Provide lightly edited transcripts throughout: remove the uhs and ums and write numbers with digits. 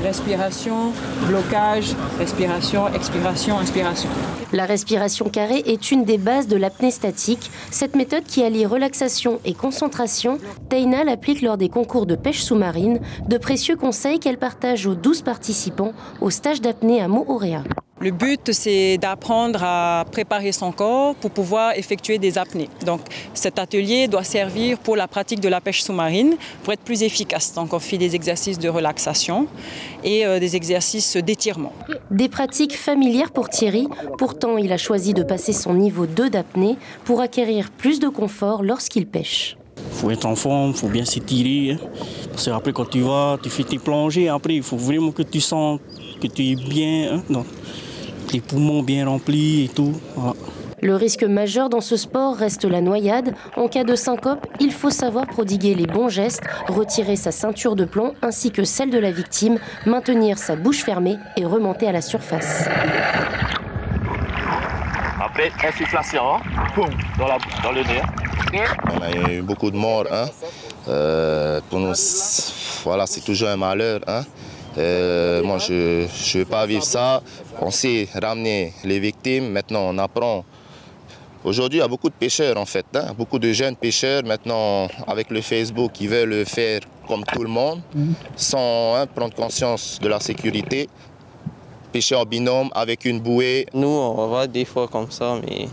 respiration, blocage, respiration, expiration, inspiration. La respiration carrée est une des bases de l'apnée statique. Cette méthode qui allie relaxation et concentration, Teina l'applique lors des concours de pêche sous-marine. De précieux conseils qu'elle partage aux 12 participants au stage d'apnée à Moorea. Le but, c'est d'apprendre à préparer son corps pour pouvoir effectuer des apnées. Donc, cet atelier doit servir pour la pratique de la pêche sous-marine pour être plus efficace. Donc, on fait des exercices de relaxation et des exercices d'étirement. Des pratiques familières pour Thierry. Pourtant, il a choisi de passer son niveau 2 d'apnée pour acquérir plus de confort lorsqu'il pêche. Il faut être en forme, il faut bien s'étirer. Parce que après, quand tu vas, tu fais tes plongées. Après, il faut vraiment que tu sens que tu es bien. Donc, les poumons bien remplis et tout. Voilà. Le risque majeur dans ce sport reste la noyade. En cas de syncope, il faut savoir prodiguer les bons gestes, retirer sa ceinture de plomb ainsi que celle de la victime, maintenir sa bouche fermée et remonter à la surface. Après, insufflation, boum, dans le nez. On a eu beaucoup de morts. Pour nous, voilà, c'est toujours un malheur. Moi, je ne veux pas vivre ça. On sait ramener les victimes. Maintenant, on apprend. Aujourd'hui, il y a beaucoup de pêcheurs, en fait. Beaucoup de jeunes pêcheurs, maintenant, avec le Facebook, qui veulent le faire comme tout le monde, sans prendre conscience de la sécurité. Pêcher en binôme, avec une bouée. Nous, on va des fois comme ça, mais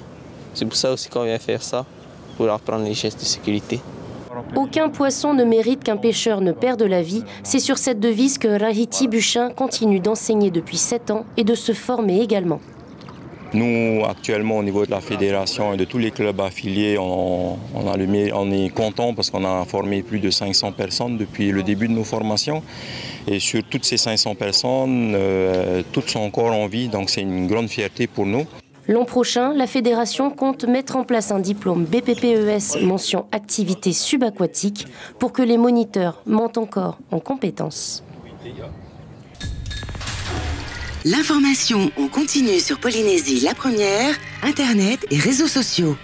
c'est pour ça aussi qu'on vient faire ça, pour apprendre les gestes de sécurité. Aucun poisson ne mérite qu'un pêcheur ne perde la vie. C'est sur cette devise que Rahiti Buchin continue d'enseigner depuis 7 ans et de se former également. Nous, actuellement, au niveau de la fédération et de tous les clubs affiliés, on est content parce qu'on a formé plus de 500 personnes depuis le début de nos formations. Et sur toutes ces 500 personnes, toutes sont encore en vie, donc c'est une grande fierté pour nous. L'an prochain, la fédération compte mettre en place un diplôme BPPES mention activité subaquatique pour que les moniteurs montent encore en compétences. L'information en continu sur Polynésie la première, Internet et réseaux sociaux.